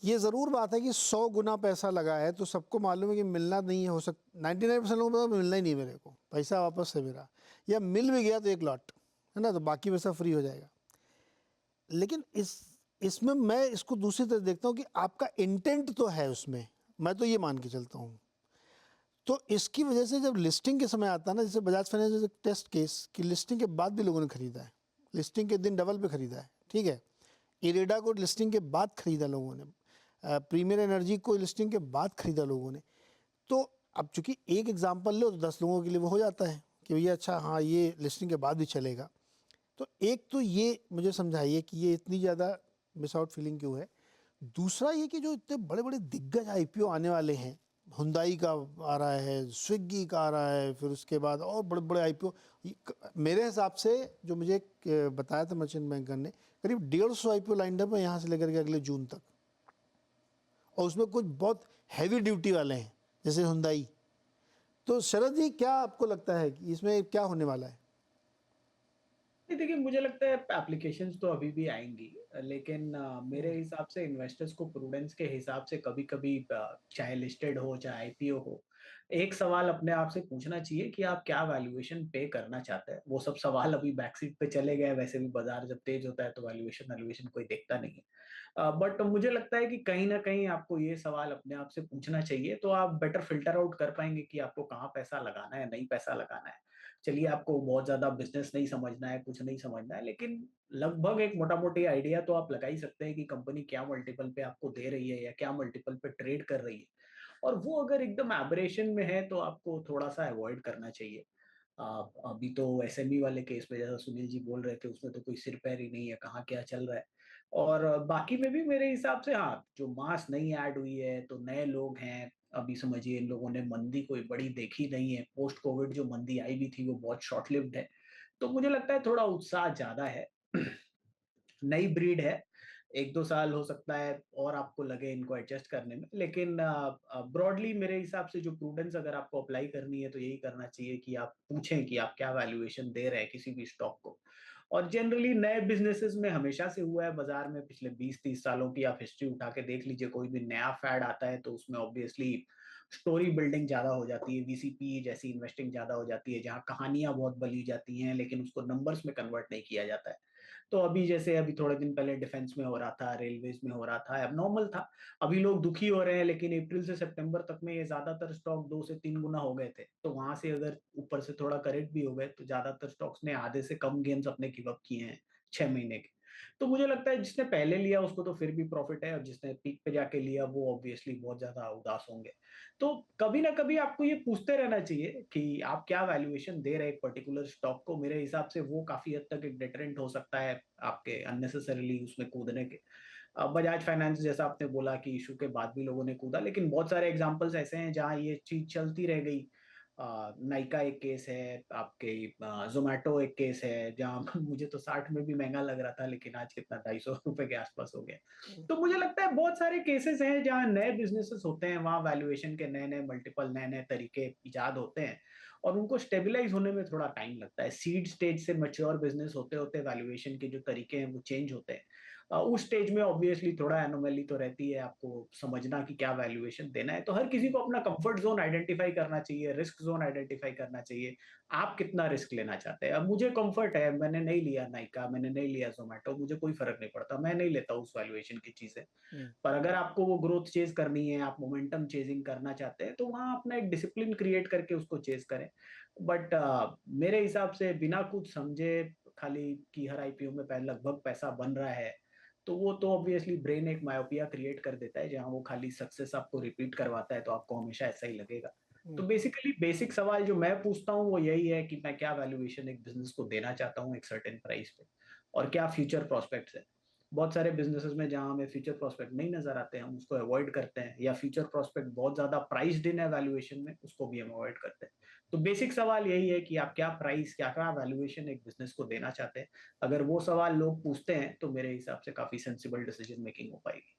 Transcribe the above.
ये ज़रूर बात है कि 100 गुना पैसा लगा है तो सबको मालूम है कि मिलना नहीं हो सकता, 99% लोगों को पता मिलना ही नहीं मेरे को, पैसा वापस है मेरा, या मिल भी गया तो एक लॉट है ना, तो बाकी पैसा फ्री हो जाएगा। लेकिन इसमें मैं इसको दूसरी तरह देखता हूँ कि आपका इंटेंट तो है उसमें, मैं तो ये मान के चलता हूँ। तो इसकी वजह से जब लिस्टिंग के समय आता है ना, जैसे बजाज फाइनेंस एक टेस्ट केस कि लिस्टिंग के बाद भी लोगों ने खरीदा है, लिस्टिंग के दिन डबल पे खरीदा है, ठीक है। इरेडा को लिस्टिंग के बाद खरीदा लोगों ने, प्रीमियर एनर्जी को लिस्टिंग के बाद खरीदा लोगों ने। तो अब चूंकि एक एग्जांपल लो तो 10 लोगों के लिए वो हो जाता है कि भैया अच्छा हाँ ये लिस्टिंग के बाद भी चलेगा। तो एक तो ये मुझे समझाइए कि ये इतनी ज़्यादा मिस आउट फीलिंग क्यों है। दूसरा ये कि जो इतने बड़े बड़े दिग्गज आईपीओ आने वाले हैं, हुंडई का आ रहा है, स्विगी का आ रहा है, फिर उसके बाद और बड़े बड़े आईपीओ, मेरे हिसाब से जो मुझे बताया था मर्चेंट बैंकर ने, करीब 150 आईपीओ लाइंड अप है यहाँ से लेकर के अगले जून तक, और उसमें कुछ बहुत हैवी ड्यूटी वाले हैं जैसे हुंडई। तो शरद जी क्या आपको लगता है कि इसमें क्या होने वाला है? नहीं, देखिए मुझे लगता है एप्लीकेशंस तो अभी भी आएंगी, लेकिन मेरे हिसाब से इन्वेस्टर्स को प्रूडेंस के हिसाब से कभी कभी चाहे लिस्टेड हो चाहे आईपीओ हो, एक सवाल अपने आप से पूछना चाहिए कि आप क्या वैल्यूएशन पे करना चाहते हैं। वो सब सवाल अभी बैकसीट पे चले गए, वैसे भी बाजार जब तेज होता है तो वैल्यूएशन वैल्यूएशन कोई देखता नहीं है। बट मुझे लगता है कि कहीं ना कहीं आपको ये सवाल अपने आप से पूछना चाहिए, तो आप बेटर फिल्टर आउट कर पाएंगे कि आपको कहाँ पैसा लगाना है, नहीं पैसा लगाना है। चलिए आपको बहुत ज्यादा बिजनेस नहीं समझना है, कुछ नहीं समझना है, लेकिन लगभग एक मोटा मोटी आइडिया तो आप लगा ही सकते हैं कि कंपनी क्या मल्टीपल पे आपको दे रही है या क्या मल्टीपल पे ट्रेड कर रही है। और वो अगर एकदम एबरेशन में है तो आपको थोड़ा सा अवॉइड करना चाहिए। अभी तो एसएमई वाले केस में जैसा सुनील जी बोल रहे थे, उसमें तो कोई सिर पैर ही नहीं है, कहाँ क्या चल रहा है। और बाकी में भी मेरे हिसाब से हाँ, जो मास नई ऐड हुई है तो नए लोग हैं। अभी समझिए इन लोगों ने मंदी कोई बड़ी देखी नहीं है, पोस्ट कोविड जो मंदी आई भी थी वो बहुत शॉर्ट लिव्ड है। तो मुझे लगता है थोड़ा उत्साह ज्यादा है। नई ब्रीड है, 1-2 साल हो सकता है और आपको लगे इनको एडजस्ट करने में, लेकिन ब्रॉडली मेरे हिसाब से जो प्रूडेंस अगर आपको अप्लाई करनी है तो यही करना चाहिए कि आप पूछें कि आप क्या वैल्यूएशन दे रहे हैं किसी भी स्टॉक को। और जनरली नए बिजनेसेस में हमेशा से हुआ है बाजार में, पिछले 20-30 सालों की आप हिस्ट्री उठा के देख लीजिए, कोई भी नया फैड आता है तो उसमें ऑब्वियसली स्टोरी बिल्डिंग ज्यादा हो जाती है, वीसीपी जैसी इन्वेस्टिंग ज्यादा हो जाती है, जहाँ कहानियां बहुत बली जाती हैं लेकिन उसको नंबर्स में कन्वर्ट नहीं किया जाता है। तो अभी जैसे अभी थोड़े दिन पहले डिफेंस में हो रहा था, रेलवेज में हो रहा था, अब नॉर्मल था। अभी लोग दुखी हो रहे हैं, लेकिन अप्रैल से सितंबर तक में ये ज्यादातर स्टॉक 2 से 3 गुना हो गए थे, तो वहां से अगर ऊपर से थोड़ा करेक्ट भी हो गए तो ज्यादातर स्टॉक्स ने आधे से कम गेन्स अपने गिव अप किए हैं 6 महीने के। तो मुझे लगता है जिसने पहले लिया उसको तो फिर भी प्रॉफिट है, और जिसने पीक पे जाके लिया वो ऑब्वियसली बहुत ज्यादा उदास होंगे। तो कभी ना कभी आपको ये पूछते रहना चाहिए कि आप क्या वैल्यूएशन दे रहे हैं एक पर्टिकुलर स्टॉक को। मेरे हिसाब से वो काफी हद तक एक डिटरेंट हो सकता है आपके अननेसेसरीली उसमें कूदने के। बजाज फाइनेंस जैसा आपने बोला कि इशू के बाद भी लोगों ने कूदा, लेकिन बहुत सारे एग्जांपल्स ऐसे हैं जहां ये चीज चलती रह गई। नाइका एक केस है, आपके जोमेटो एक केस है जहां मुझे तो 60 में भी महंगा लग रहा था, लेकिन आज कितना 250 रुपए के आसपास हो गया। तो मुझे लगता है बहुत सारे केसेस हैं जहां नए बिजनेसेस होते हैं, वहां वैल्यूएशन के नए नए मल्टीपल नए नए तरीके इजाद होते हैं, और उनको स्टेबलाइज होने में थोड़ा टाइम लगता है। सीड स्टेज से मैच्योर बिजनेस होते होते वैल्यूएशन के जो तरीके हैं वो चेंज होते हैं। उस स्टेज में ऑब्वियसली थोड़ा एनोमली तो रहती है, आपको समझना कि क्या वैल्यूएशन देना है। तो हर किसी को अपना कंफर्ट जोन आइडेंटिफाई करना चाहिए, रिस्क जोन आइडेंटिफाई करना चाहिए, आप कितना रिस्क लेना चाहते हैं। अब मुझे कंफर्ट है, मैंने नहीं लिया नाइका, मैंने नहीं लिया जोमेटो, मुझे कोई फर्क नहीं पड़ता, मैं नहीं लेता उस वैल्यूएशन की चीजें। हम्म। पर अगर आपको वो ग्रोथ चेज करनी है, आप मोमेंटम चेजिंग करना चाहते हैं, तो वहां अपना एक डिसिप्लिन क्रिएट करके उसको चेज करें। बट मेरे हिसाब से बिना कुछ समझे खाली कि हर आईपीओ में लगभग पैसा बन रहा है, तो वो तो ऑब्वियसली ब्रेन एक मायोपिया क्रिएट कर देता है, जहां वो खाली सक्सेस आपको रिपीट करवाता है तो आपको हमेशा ऐसा ही लगेगा। तो हम्म। बेसिकली बेसिक सवाल जो मैं पूछता हूँ वो यही है कि मैं क्या वैल्यूएशन एक बिजनेस को देना चाहता हूँ एक सर्टेन प्राइस पे, और क्या फ्यूचर प्रोस्पेक्ट्स है। बहुत सारे बिजनेसेस में जहां हमें फ्यूचर प्रोस्पेक्ट नहीं नजर आते हैं हम उसको अवॉइड करते हैं, या फ्यूचर प्रोस्पेक्ट बहुत ज्यादा प्राइस्ड इन है वैल्यूएशन में, उसको भी हम अवॉइड करते हैं। तो बेसिक सवाल यही है कि आप क्या प्राइस, क्या क्या वैल्यूएशन एक बिजनेस को देना चाहते हैं। अगर वो सवाल लोग पूछते हैं तो मेरे हिसाब से काफी सेंसिबल डिसीजन मेकिंग हो पाएगी।